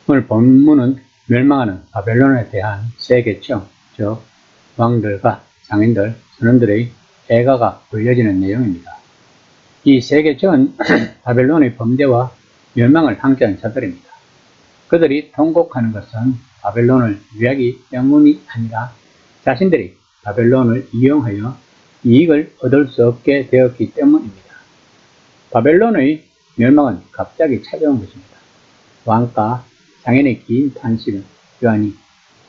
오늘 본문은 멸망하는 바벨론에 대한 세 계층, 즉 왕들과 상인들, 선원들의 애가가 보여지는 내용입니다. 이 세 계층은 바벨론의 범죄와 멸망을 함께한 자들입니다. 그들이 통곡하는 것은 바벨론을 위하기 때문이 아니라 자신들이 바벨론을 이용하여 이익을 얻을 수 없게 되었기 때문입니다. 바벨론의 멸망은 갑자기 찾아온 것입니다. 왕과 상인의 긴 탄식은 요한이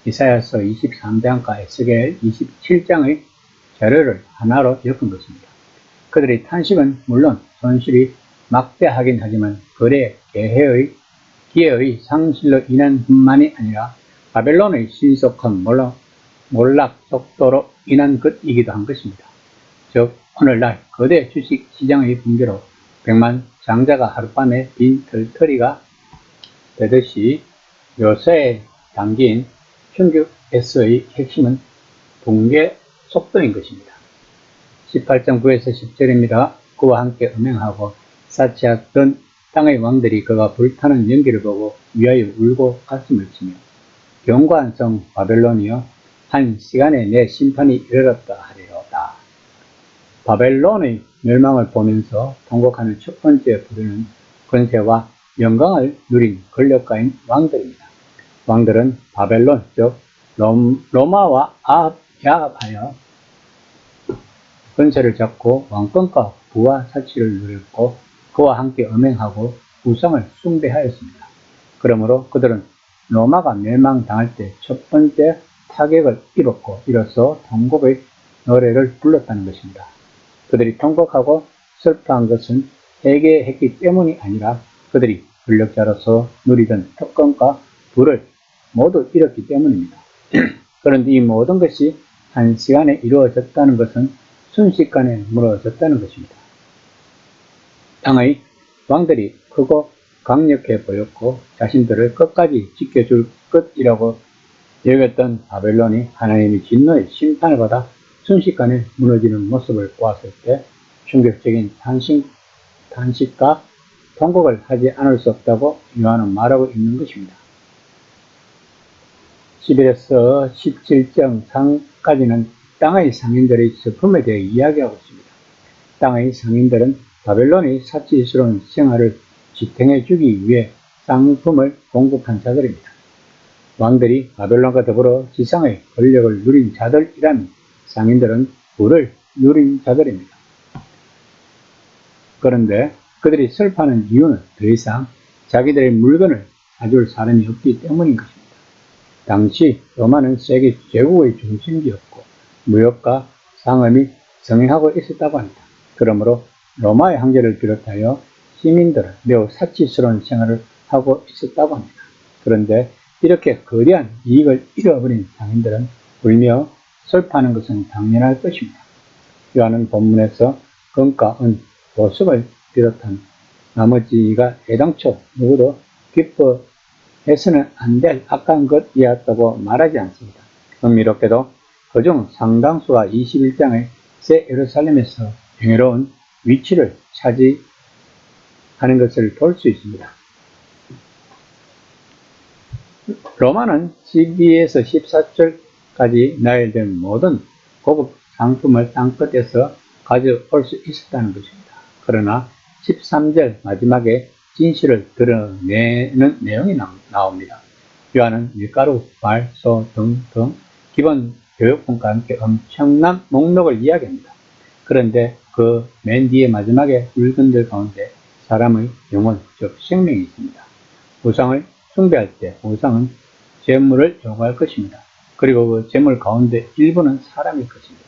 이사야서 23장과 에스겔 27장의 자료를 하나로 엮은 것입니다. 그들의 탄식은 물론 손실이 막대하긴 하지만 거래 기회의 상실로 인한 뿐만이 아니라 바벨론의 신속한 몰락 속도로 인한 것이기도 한 것입니다. 즉 오늘날 거대 주식 시장의 붕괴로 백만 장자가 하룻밤에 빈 털터리가 되듯이 요새에 담긴 충격S의 핵심은 붕괴 속도인 것입니다. 18.9에서 10절입니다. 그와 함께 음행하고 사치했던 땅의 왕들이 그가 불타는 연기를 보고 위하여 울고 가슴을 치며 견고한 성 바벨론이여 한 시간에 내 심판이 이르렀다 하리로다. 바벨론의 멸망을 보면서 통곡하는 첫 번째 부류는 권세와 영광을 누린 권력가인 왕들입니다. 왕들은 바벨론, 즉 로마와 야합하여 권세를 잡고 왕권과 부와 사치를 누렸고 그와 함께 음행하고 우상을 숭배하였습니다. 그러므로 그들은 로마가 멸망당할 때 첫 번째 타격을 입었고 이로써 통곡의 노래를 불렀다는 것입니다. 그들이 통곡하고 슬퍼한 것은 회개했기 때문이 아니라 그들이 권력자로서 누리던 특권과 부를 모두 잃었기 때문입니다. 그런데 이 모든 것이 한 시간에 이루어졌다는 것은 순식간에 무너졌다는 것입니다. 땅의 왕들이 크고 강력해 보였고 자신들을 끝까지 지켜줄 것이라고 여겼던 바벨론이 하나님의 진노의 심판을 받아 순식간에 무너지는 모습을 보았을 때 충격적인 탄식과 통곡을 하지 않을 수 없다고 요한은 말하고 있는 것입니다. 11에서 17장3까지는 땅의 상인들의 슬픔에 대해 이야기하고 있습니다. 땅의 상인들은 바벨론의 사치스러운 생활을 지탱해 주기 위해 상품을 공급한 자들입니다. 왕들이 바벨론과 더불어 지상의 권력을 누린 자들이라면 상인들은 부를 누린 자들입니다. 그런데 그들이 슬퍼하는 이유는 더 이상 자기들의 물건을 사줄 사람이 없기 때문인 것입니다. 당시 로마는 세계 제국의 중심지였고 무역과 상업이 성행하고 있었다고 합니다. 그러므로 로마의 황제를 비롯하여 시민들은 매우 사치스러운 생활을 하고 있었다고 합니다. 그런데 이렇게 거대한 이익을 잃어버린 상인들은 울며 슬퍼하는 것은 당연할 것입니다. 요한은 본문에서 금과 은, 보석을 비롯한 나머지가 애당초 누구도 기뻐해서는 안 될 악한 것이었다고 말하지 않습니다. 흥미롭게도 그중 상당수가 21장의 새 예루살렘에서 평화로운 위치를 차지하는 것을 볼 수 있습니다. 로마는 12에서 14절까지 나열된 모든 고급 상품을 땅끝에서 가져올 수 있었다는 것입니다. 그러나 13절 마지막에 진실을 드러내는 내용이 나옵니다. 요한은 밀가루, 말, 소 등등 기본 교육품과 함께 엄청난 목록을 이야기합니다. 그런데 그 맨 뒤에 마지막에 물건들 가운데 사람의 영혼, 즉 생명이 있습니다. 우상을 숭배할 때 우상은 재물을 요구할 것입니다. 그리고 그 재물 가운데 일부는 사람일 것입니다.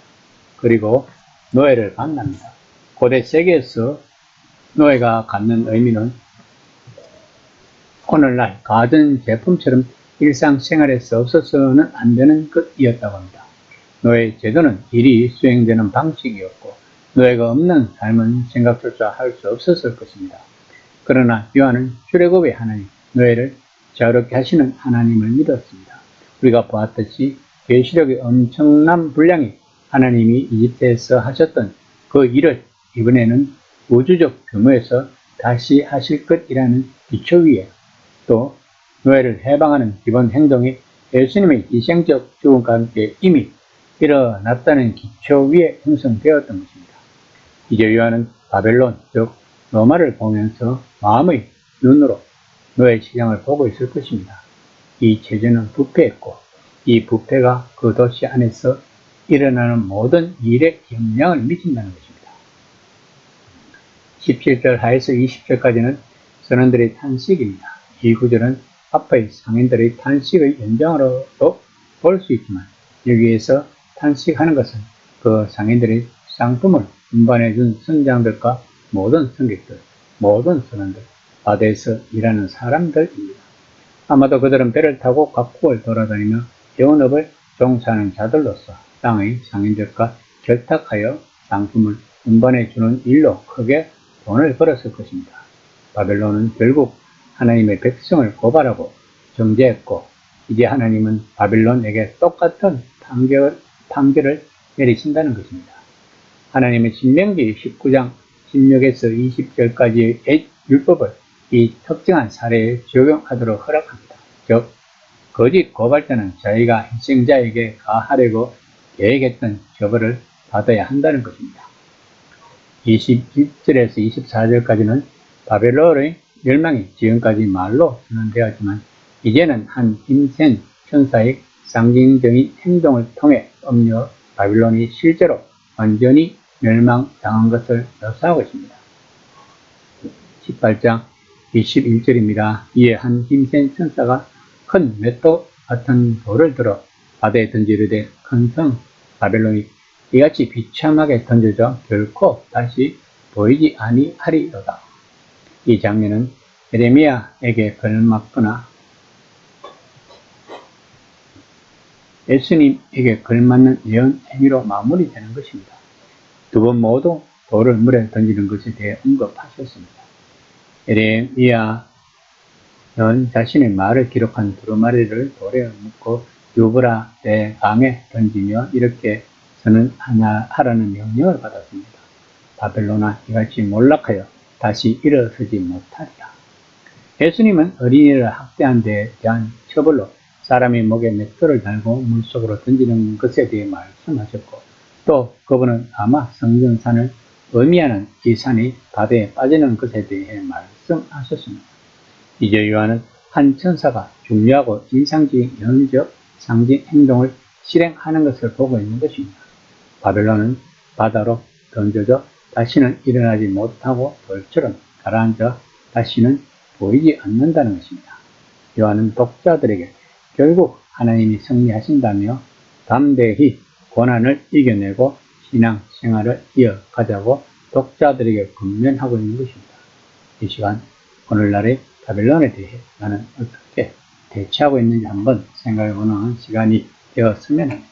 그리고 노예를 만납니다. 고대 세계에서 노예가 갖는 의미는 오늘날 가전제품처럼 일상생활에서 없어서는 안 되는 것이었다고 합니다. 노예 제도는 일이 수행되는 방식이었고 노예가 없는 삶은 생각조차 할 수 없었을 것입니다. 그러나 요한은 출애굽의 하나님, 노예를 자유롭게 하시는 하나님을 믿었습니다. 우리가 보았듯이 계시록의 엄청난 분량이 하나님이 이집트에서 하셨던 그 일을 이번에는 우주적 규모에서 다시 하실 것이라는 기초 위에 또 노예를 해방하는 기본 행동이 예수님의 희생적 죽음과 함께 이미 일어났다는 기초 위에 형성되었던 것입니다. 이제 요한은 바벨론, 즉 로마를 보면서 마음의 눈으로 노예 시장을 보고 있을 것입니다. 이 체제는 부패했고 이 부패가 그 도시 안에서 일어나는 모든 일에 영향을 미친다는 것입니다. 17절 하에서 20절까지는 선원들의 탄식입니다. 이 구절은 앞의 상인들의 탄식의 연장으로도 볼 수 있지만 여기에서 탄식하는 것은 그 상인들의 상품을 운반해 준 선장들과 모든 승객들, 모든 선원들, 바다에서 일하는 사람들입니다. 아마도 그들은 배를 타고 각국을 돌아다니며 영업을 종사하는 자들로서 땅의 상인들과 결탁하여 상품을 운반해 주는 일로 크게 돈을 벌었을 것입니다. 바벨론은 결국 하나님의 백성을 고발하고 정죄했고 이제 하나님은 바벨론에게 똑같은 판결을 내리신다는 것입니다. 하나님의 신명기 19장 16에서 20절까지의 율법을 이 특정한 사례에 적용하도록 허락합니다. 즉, 거짓 고발자는 자기가 희생자에게 가하려고 계획했던 처벌을 받아야 한다는 것입니다. 21절에서 24절까지는 바벨론의 멸망이 지금까지 말로 선언되었지만 이제는 한 힘센 천사의 상징적인 행동을 통해 바벨론이 실제로 완전히 멸망당한 것을 묘사하고 있습니다. 18장 21절입니다. 이에 한 힘센 천사가 큰 맷도 같은 돌을 들어 바다에 던지르되 큰 성 바벨론이 이같이 비참하게 던져져 결코 다시 보이지 아니하리로다. 이 장면은 예레미야에게 걸맞거나 예수님에게 걸맞는 예언 행위로 마무리되는 것입니다. 두 번 모두 돌을 물에 던지는 것에 대해 언급하셨습니다. 예레미야는 자신의 말을 기록한 두루마리를 돌에 묶고 유브라데 강에 던지며 이렇게 선언하라는 명령을 받았습니다. 바벨론아 이같이 몰락하여 다시 일어서지 못하리라. 예수님은 어린이를 학대한 데에 대한 처벌로 사람이 목에 맷돌을 달고 물속으로 던지는 것에 대해 말씀하셨고 또 그분은 아마 성전산을 의미하는 이 산이 바다에 빠지는 것에 대해 말씀하셨습니다. 이제 요한은 한 천사가 중요하고 인상적인 예언적 상징 행동을 실행하는 것을 보고 있는 것입니다. 바벨론은 바다로 던져져 다시는 일어나지 못하고 돌처럼 가라앉아 다시는 보이지 않는다는 것입니다. 요한은 독자들에게 결국 하나님이 승리하신다며 담대히 고난을 이겨내고 신앙 생활을 이어가자고 독자들에게 권면하고 있는 것입니다. 이 시간 오늘날의 바벨론에 대해 나는 어떻게 대처하고 있는지 한번 생각해보는 시간이 되었으면 합니다.